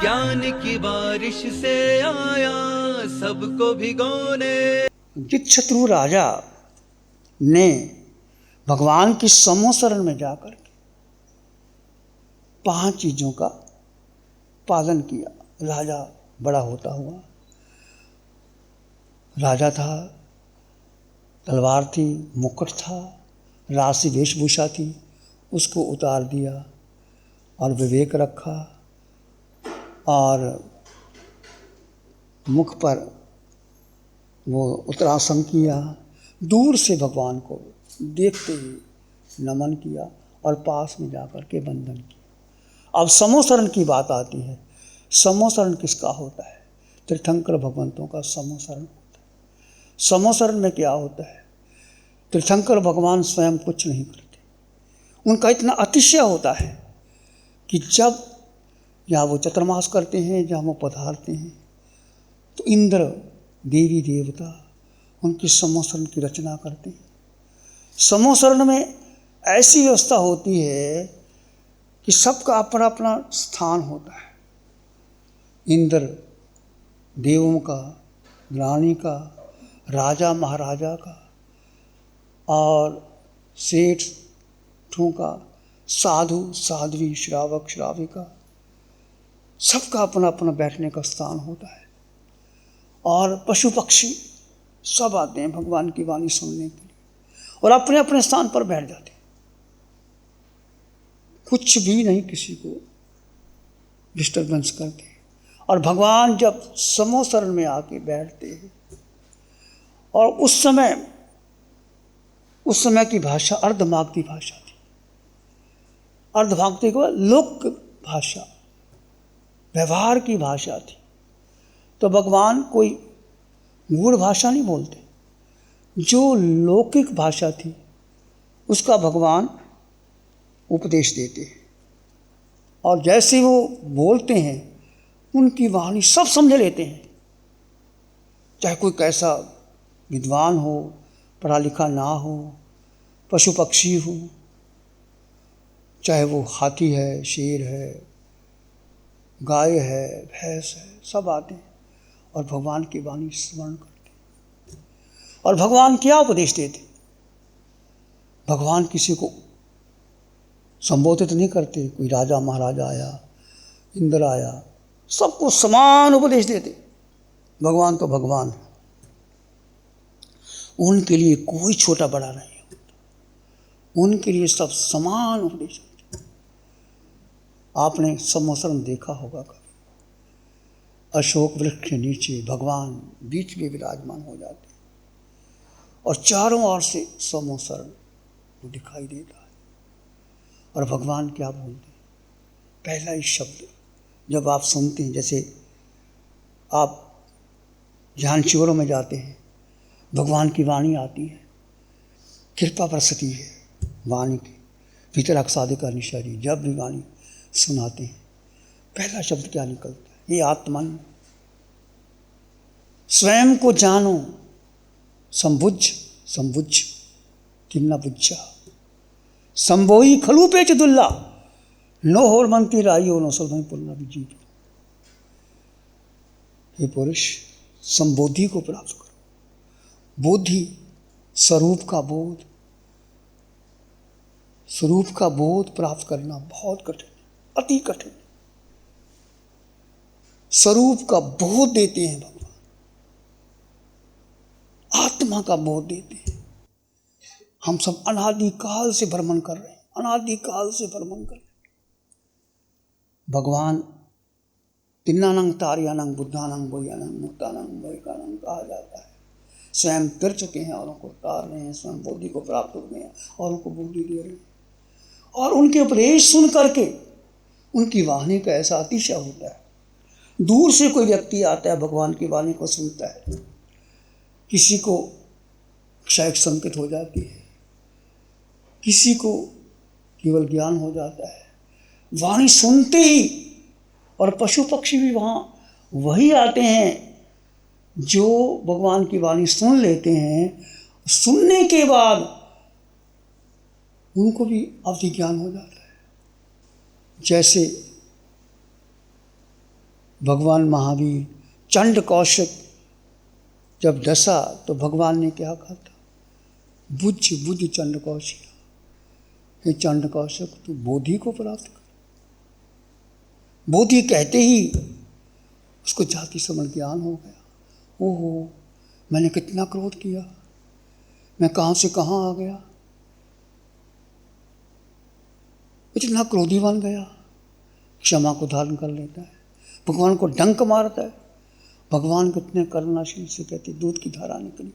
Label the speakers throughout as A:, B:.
A: ज्ञान की बारिश से आया सबको भिगोने।
B: जित शत्रु राजा ने भगवान की समो शरण में जाकर के 5 चीजों का पालन किया, राजा बड़ा होता हुआ। राजा था, तलवार थी, मुकुट था, राशि वेशभूषा थी, उसको उतार दिया और विवेक रखा और मुख पर वो उत्तरासन किया, दूर से भगवान को देखते ही नमन किया और पास में जाकर के वंदन किया। अब समोशरण की बात आती है। समोशरण किसका होता है? तीर्थंकर भगवंतों का समोशरण होता है। समोशरण में क्या होता है? तीर्थंकर भगवान स्वयं कुछ नहीं करते, उनका इतना अतिशय होता है कि जब या वो चतुर्मास करते हैं, जहाँ वो पधारते हैं, तो इंद्र देवी देवता उनकी समोशरण की रचना करते हैं। समोशरण में ऐसी व्यवस्था होती है कि सबका अपना अपना स्थान होता है। इंद्र देवों का, रानी का, राजा महाराजा का और सेठों का, साधु साध्वी, श्रावक श्राविका, सबका अपना अपना बैठने का स्थान होता है। और पशु पक्षी सब आते हैं भगवान की वाणी सुनने के लिए और अपने अपने स्थान पर बैठ जाते हैं। कुछ भी नहीं किसी को डिस्टर्बेंस करते। और भगवान जब समोशरण में आके बैठते हैं और उस समय की भाषा अर्धमागधी भाषा थी। अर्धमागधी को लोक भाषा, व्यवहार की भाषा थी। तो भगवान कोई गूढ़ भाषा नहीं बोलते, जो लौकिक भाषा थी उसका भगवान उपदेश देते हैं। और जैसे वो बोलते हैं उनकी वाणी सब समझ लेते हैं। चाहे कोई कैसा विद्वान हो, पढ़ा लिखा ना हो, पशु पक्षी हो, चाहे वो हाथी है, शेर है, गाय है, भैंस है, सब आते हैं और भगवान की वाणी स्मरण करते हैं। और भगवान क्या उपदेश देते? भगवान किसी को संबोधित नहीं करते। कोई राजा महाराजा आया, इंद्र आया, सबको समान उपदेश देते। भगवान तो भगवान है, उनके लिए कोई छोटा बड़ा नहीं होता, उनके लिए सब समान उपदेश देते। आपने समोशरण देखा होगा कभी? अशोक वृक्ष के नीचे भगवान बीच में विराजमान हो जाते हैं और चारों ओर से समोशरण दिखाई देता है। और भगवान क्या बोलते हैं? पहला ही शब्द जब आप सुनते हैं, जैसे आप ध्यान शिविरों में जाते हैं, भगवान की वाणी आती है, कृपा बरसती है वाणी की, भीतर अक्सादे का निशारी। जब भी वाणी सुनाते हैं पहला शब्द क्या निकलता है? ये आत्मन, स्वयं को जानो, संबुझ किन्ना बुझा, संबोई खलू पेच दुल्ला, नो होर मंती राइयो नो सलभई पुलना भी जीत। हे पुरुष, संबोधि को प्राप्त करो। बोधि स्वरूप का बोध प्राप्त करना बहुत कठिन है, अति कठिन। स्वरूप का बोध देते हैं भगवान, आत्मा का बोध देते हैं। हम सब अनादिकाल से भ्रमण कर रहे हैं, अनादिकाल से भ्रमण कर रहे हैं। भगवान तिन्नानंग तार्यानंग बुद्धानंग बोयानंग मुक्तानंग मोहिकानंग कहा जाता है। स्वयं तर चुके हैं, औरों को तार रहे हैं, स्वयं बुद्धि को प्राप्त हो गए हैं, औरों को बुद्धि दे रहे हैं। और उनके उपदेश सुन करके उनकी वाणी का ऐसा अतिशय होता है। दूर से कोई व्यक्ति आता है, भगवान की वाणी को सुनता है, किसी को क्षयक संकेत हो जाती है, किसी को केवल ज्ञान हो जाता है वाणी सुनते ही। और पशु पक्षी भी वहाँ वही आते हैं जो भगवान की वाणी सुन लेते हैं। सुनने के बाद उनको भी अवधि ज्ञान हो जाता है। जैसे भगवान महावीर चंड कौशिक जब डसा तो भगवान ने क्या कहा था, बुझ बुझ चंड कौशिक, हे चंड कौशिक तू बोधि को प्राप्त कर। बोधि कहते ही उसको जाति समझ ज्ञान हो गया। ओहो, मैंने कितना क्रोध किया, मैं कहाँ से कहाँ आ गया, इतना क्रोधी बन गया। क्षमा को धारण कर लेता है, भगवान को डंक मारता है। भगवान कितने करुणाशील से कहते दूध की धारा निकली,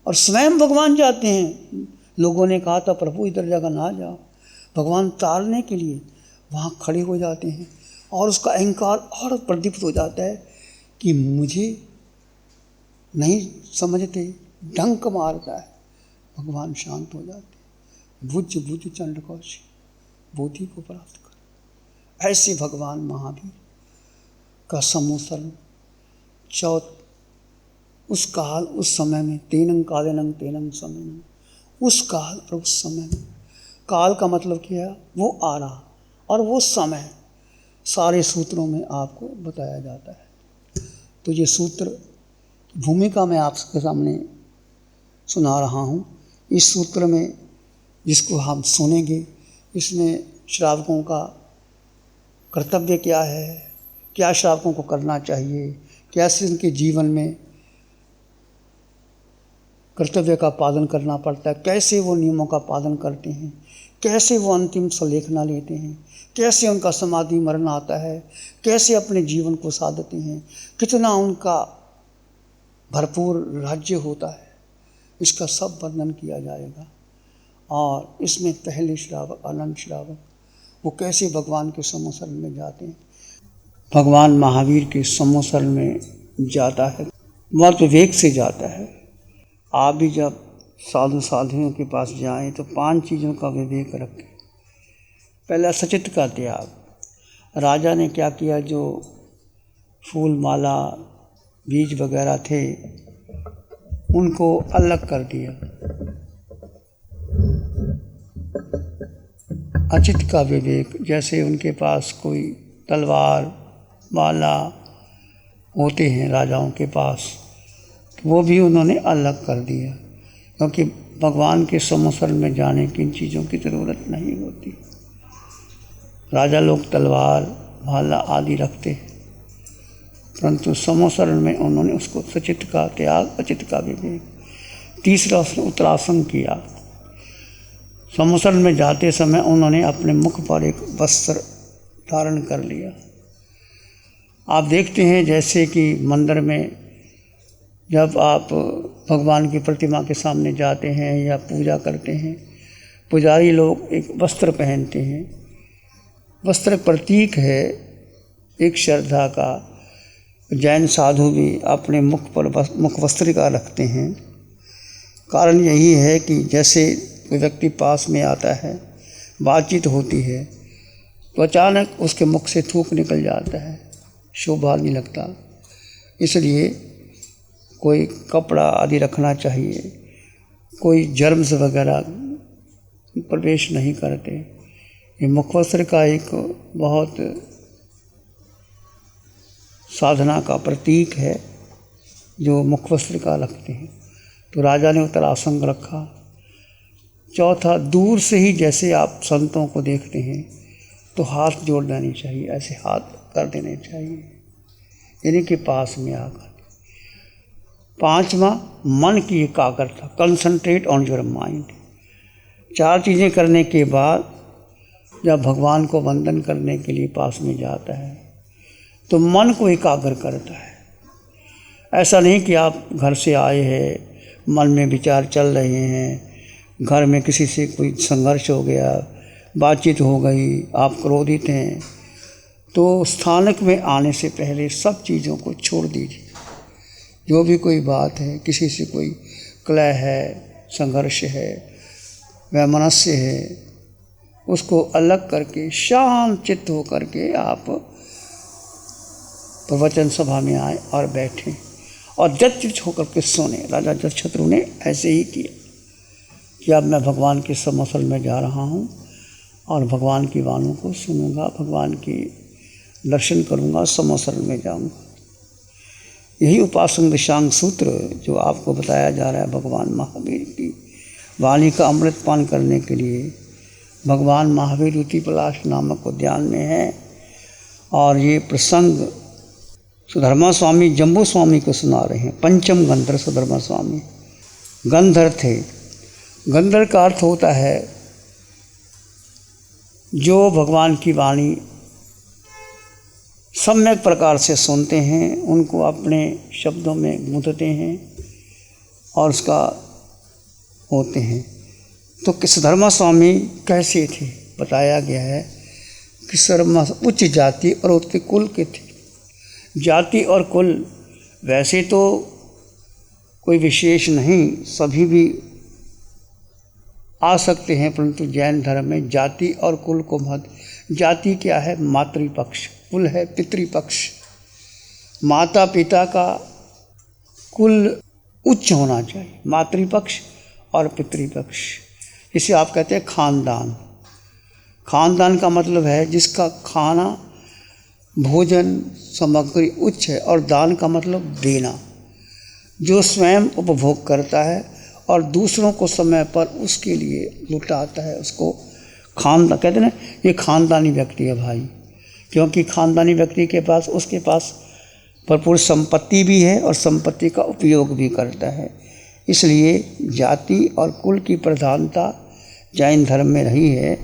B: और स्वयं भगवान जाते हैं। लोगों ने कहा था प्रभु इधर जगह ना जाओ, भगवान तारने के लिए वहाँ खड़े हो जाते हैं, और उसका अहंकार और प्रदीप्त हो जाता है कि मुझे नहीं समझते, डंक मारता है। भगवान शांत हो जाते हैं। बुझ बुझ चंड कौशिक, बोधि को प्राप्त कर। ऐसे भगवान महावीर का समोसरण उस काल उस समय में तेनंग कालेनंग तेनंग समय में, उस काल और उस समय में, काल का मतलब क्या है, वो आ रहा, और वो समय सारे सूत्रों में आपको बताया जाता है। तो ये सूत्र भूमिका मैं आपके सामने सुना रहा हूँ। इस सूत्र में जिसको हम सुनेंगे, इसमें श्रावकों का कर्तव्य क्या है, क्या श्रावकों को करना चाहिए, कैसे उनके जीवन में कर्तव्य का पालन करना पड़ता है, कैसे वो नियमों का पालन करते हैं, कैसे वो अंतिम सलेखना लेते हैं, कैसे उनका समाधि मरण आता है, कैसे अपने जीवन को साधते हैं, कितना उनका भरपूर राज्य होता है, इसका सब वर्णन किया जाएगा। और इसमें पहले श्रावक आनंद श्रावक वो कैसे भगवान के समोसरण में जाते हैं, भगवान महावीर के समोसरण में जाता है, बहुत विवेक से जाता है। आप भी जब साधु साधुओं के पास जाएं तो 5 चीज़ों का विवेक रखें। पहला सचित का त्याग। राजा ने क्या किया, जो फूल माला बीज वगैरह थे उनको अलग कर दिया। अचित का विवेक, जैसे उनके पास कोई तलवार माला होते हैं राजाओं के पास, तो वो भी उन्होंने अलग कर दिया, क्योंकि भगवान के समोसरण में जाने की इन चीज़ों की ज़रूरत नहीं होती। राजा लोग तलवार भाला आदि रखते हैं, परंतु समोसरण में उन्होंने उसको सचित का त्याग, अचित का विवेक। तीसरा, उसने उत्तरासन किया। समोसरण में जाते समय उन्होंने अपने मुख पर एक वस्त्र धारण कर लिया। आप देखते हैं जैसे कि मंदिर में जब आप भगवान की प्रतिमा के सामने जाते हैं या पूजा करते हैं, पुजारी लोग एक वस्त्र पहनते हैं। वस्त्र प्रतीक है एक श्रद्धा का। जैन साधु भी अपने मुख पर मुख वस्त्रिका रखते हैं। कारण यही है कि जैसे कोई व्यक्ति पास में आता है, बातचीत होती है, तो अचानक उसके मुख से थूक निकल जाता है, शोभा नहीं लगता। इसलिए कोई कपड़ा आदि रखना चाहिए, कोई जर्म्स वगैरह प्रवेश नहीं करते। ये मुखवस्त्र का एक बहुत साधना का प्रतीक है जो मुखवस्त्र का रखते हैं। तो राजा ने उत्तरासन रखा। चौथा, दूर से ही जैसे आप संतों को देखते हैं तो हाथ जोड़ देने चाहिए, ऐसे हाथ कर देने चाहिए, यानी कि पास में आकर। 5वां, मन की एकाग्रता, कंसंट्रेट ऑन योर माइंड। 4 चीज़ें करने के बाद जब भगवान को वंदन करने के लिए पास में जाता है तो मन को एकाग्र करता है। ऐसा नहीं कि आप घर से आए हैं, मन में विचार चल रहे हैं, घर में किसी से कोई संघर्ष हो गया, बातचीत हो गई, आप क्रोधित हैं, तो स्थानक में आने से पहले सब चीज़ों को छोड़ दीजिए। जो भी कोई बात है, किसी से कोई कलह है, संघर्ष है, वैमनस्य है, उसको अलग करके शांत चित्त हो करके आप प्रवचन सभा में आए और बैठें और जज होकर के सुने। राजा जतशत्रु ने ऐसे ही किया कि अब मैं भगवान के समोसरण में जा रहा हूँ और भगवान की वाणों को सुनूंगा, भगवान की दर्शन करूँगा, समोसरण में जाऊँगा। यही उपासना दिशांग सूत्र जो आपको बताया जा रहा है भगवान महावीर की वाणी का अमृत पान करने के लिए भगवान महावीर युतिपलाश नामक उद्यान में है। और ये प्रसंग सुधर्मा स्वामी जम्बू स्वामी को सुना रहे हैं। पंचम गंधर सुधर्मा स्वामी गंधर थे। गंधर का अर्थ होता है जो भगवान की वाणी सम्यक प्रकार से सुनते हैं, उनको अपने शब्दों में गूंथते हैं और उसका होते हैं। तो सुधर्मा स्वामी कैसे थे बताया गया है कि शर्मा उच्च जाति और उच्च कुल के थे। जाति और कुल वैसे तो कोई विशेष नहीं, सभी भी आ सकते हैं, परंतु जैन धर्म में जाति और कुल को महत्व। जाति क्या है? मातृपक्ष। कुल है पितृपक्ष। माता पिता का कुल उच्च होना चाहिए, मातृपक्ष और पितृपक्ष। इसे आप कहते हैं खानदान। खानदान का मतलब है जिसका खाना भोजन सामग्री उच्च है, और दान का मतलब देना, जो स्वयं उपभोग करता है और दूसरों को समय पर उसके लिए लुटाता है, उसको खानदान कहते हैं ना। ये खानदानी व्यक्ति है भाई, क्योंकि खानदानी व्यक्ति के पास उसके पास भरपूर संपत्ति भी है और संपत्ति का उपयोग भी करता है। इसलिए जाति और कुल की प्रधानता जैन धर्म में रही है।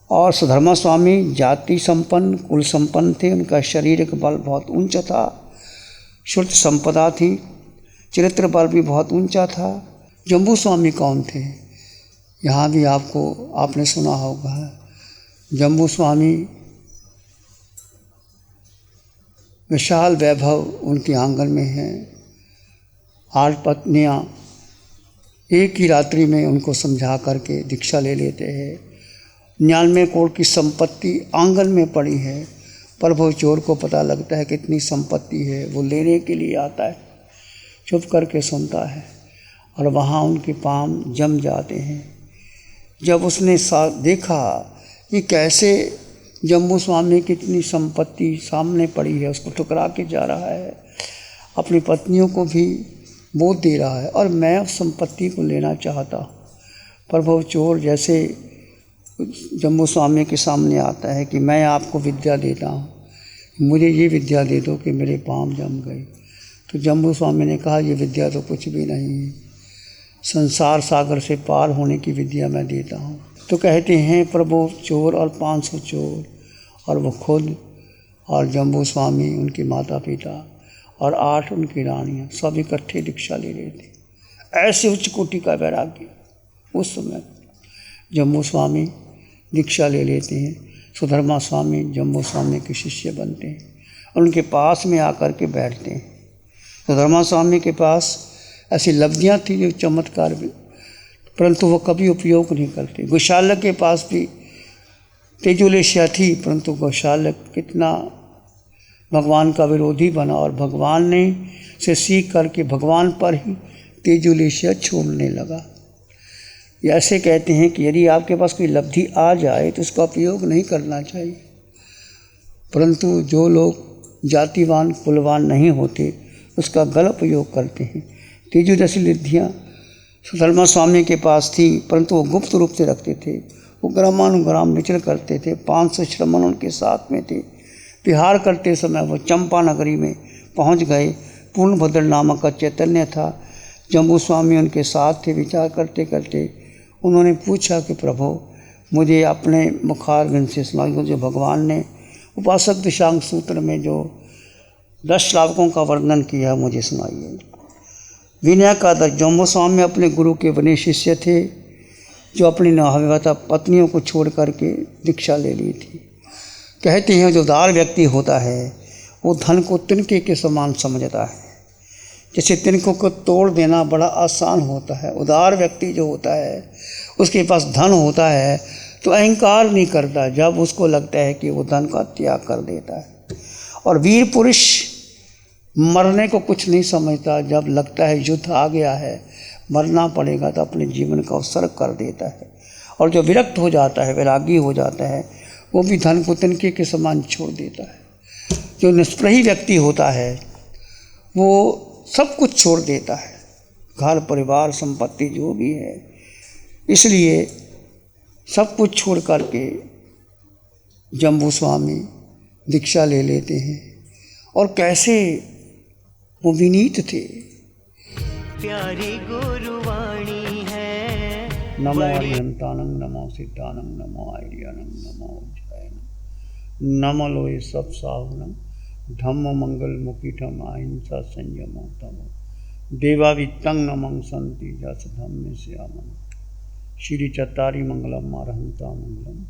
B: और सुधर्मा स्वामी जाति संपन्न कुल संपन्न थे। उनका शारीरिक बल बहुत ऊंचा था, श्रुत संपदा थी, चरित्र बल भी बहुत ऊंचा था। जम्बू स्वामी कौन थे? यहाँ भी आपने सुना होगा। जम्बू स्वामी विशाल वैभव उनके आंगन में है। 8 पत्नियाँ एक ही रात्रि में उनको समझा करके दीक्षा ले लेते हैं। 99 करोड़ की संपत्ति आंगन में पड़ी है, पर वो चोर को पता लगता है कितनी संपत्ति है, वो लेने के लिए आता है, चुप करके सुनता है और वहाँ उनके पाँव जम जाते हैं। जब उसने देखा कि कैसे जम्बू स्वामी की इतनी संपत्ति सामने पड़ी है, उसको ठुकरा के जा रहा है, अपनी पत्नियों को भी बोध दे रहा है, और मैं उस संपत्ति को लेना चाहता, पर वो चोर जैसे जम्बू स्वामी के सामने आता है कि मैं आपको विद्या देता हूँ, मुझे ये विद्या दे दो कि मेरे पाँव जम गए। तो जम्बू स्वामी ने कहा ये विद्या तो कुछ भी नहीं है, संसार सागर से पार होने की विद्या मैं देता हूँ। तो कहते हैं प्रभु चोर और 500 चोर और वो खुद और जम्बू स्वामी, उनके माता पिता और 8 उनकी रानियाँ सब इकट्ठे दीक्षा ले रहे थे। ऐसे उच्च कोटि का वैराग्य उस समय। जम्बू स्वामी दीक्षा ले लेते हैं, सुधर्मा स्वामी जम्बू स्वामी के शिष्य बनते हैं और उनके पास में आकर के बैठते हैं। सुधर्मा स्वामी के पास ऐसी लब्धियाँ थी जो चमत्कार भी, परंतु वो कभी उपयोग नहीं करते। गौशालक के पास भी तेजुलेशिया थी, परंतु गौशालक कितना भगवान का विरोधी बना और भगवान ने से सीख करके भगवान पर ही तेजुलेशिया छोड़ने लगा। ये ऐसे कहते हैं कि यदि आपके पास कोई लब्धि आ जाए तो उसका उपयोग नहीं करना चाहिए, परंतु जो लोग जातिवान कुलवान नहीं होते उसका गलत उपयोग करते हैं। तेजु जैसी लब्धियाँ सुधर्मा स्वामी के पास थी, परंतु वो गुप्त रूप से रखते थे। वो ग्रामानुग्राम विचरण करते थे। 500 श्रमण उनके साथ में थे। विहार करते समय वो चंपा नगरी में पहुंच गए। पूर्णभद्र नामक का चैतन्य था, जम्बू स्वामी उनके साथ थे। विचार करते करते उन्होंने पूछा कि प्रभु मुझे अपने मुखारविंद से सुनाइए, जो भगवान ने उपासक दिशांग सूत्र में जो 10 श्रावकों का वर्णन किया मुझे सुनाइए। विनय का जम्बू स्वामी अपने गुरु के बने शिष्य थे, जो अपनी नवविवाहिता पत्नियों को छोड़ करके दीक्षा ले ली थी। कहते हैं जो उदार व्यक्ति होता है वो धन को तिनके के समान समझता है। जैसे तिनकों को तोड़ देना बड़ा आसान होता है, उदार व्यक्ति जो होता है उसके पास धन होता है तो अहंकार नहीं करता, जब उसको लगता है कि वो धन का त्याग कर देता है। और वीर पुरुष मरने को कुछ नहीं समझता, जब लगता है युद्ध आ गया है मरना पड़ेगा तो अपने जीवन का उत्सर्ग कर देता है। और जो विरक्त हो जाता है, वैरागी हो जाता है, वो भी धन को तिनके के समान छोड़ देता है। जो निष्प्रही व्यक्ति होता है वो सब कुछ छोड़ देता है, घर परिवार संपत्ति जो भी है। इसलिए सब कुछ छोड़ करके जम्बू स्वामी दीक्षा ले लेते हैं। और कैसे वो विनीत थे।
C: प्यारी गुरुवाणी है।
B: नमो अरिहंतानंग, नमो सिद्धानंग, नमो आर्यानंग, नमो उज्जयनंग, नमो लोए सब साहुनम, धम्म मंगल मुखिठम अहिंसा संयमो तमो, देवावित्तं नमं संति जस धम्मे श्यामन। श्री चत्तारी मंगलम अरहंता मंगलम,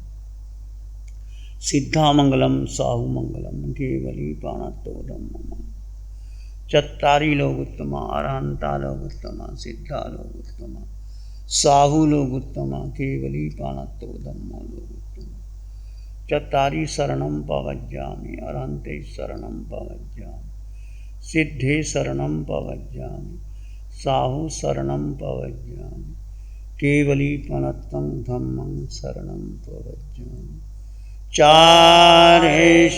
B: सिद्धा मंगलम साहु मंगलम, केवली पाणत्तोदम मम। चत्तारी लोग उत्तमा, अरहंता लोग उत्तमा, सिद्धा लोग उत्तमा, साहु लोग उत्तमा, केवली पाणत्तोदम लोग उत्तमा। चत्तारी शरणं पवज्जामि, अरहंते शरणं पवज्जामि, सिद्धे शरणं पवज्जामि, साहु शरणं पवज्जामि, केवली पाणत्तं धम्मं शरणं पवज्जामि। चारे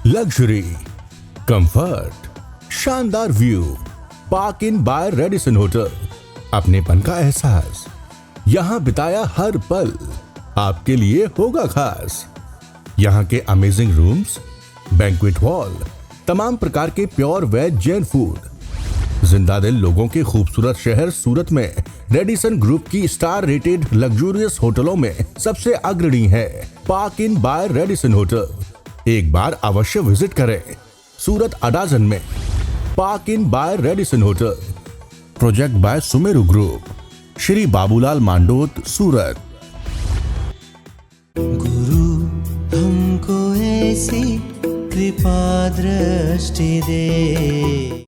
D: लग्जरी, कंफर्ट, शानदार view, park Inn by Radisson hotel. अपनेपन का एहसास, यहाँ बिताया हर पल आपके लिए होगा खास। यहाँ के अमेजिंग रूम्स, बैंक्वेट हॉल, तमाम प्रकार के प्योर वेज जैन फूड, जिंदा दिल लोगों के खूबसूरत शहर सूरत में रेडिसन ग्रुप की स्टार रेटेड लग्जूरियस होटलों में सबसे अग्रणी है Park Inn by Radisson hotel. एक बार अवश्य विजिट करें। सूरत अडाजन में Park Inn by Radisson hotel. Project by Sumeru group, Shri Babulal Mandot, Surat.
C: गुरु हमको ऐसी कृपा दृष्टि दे।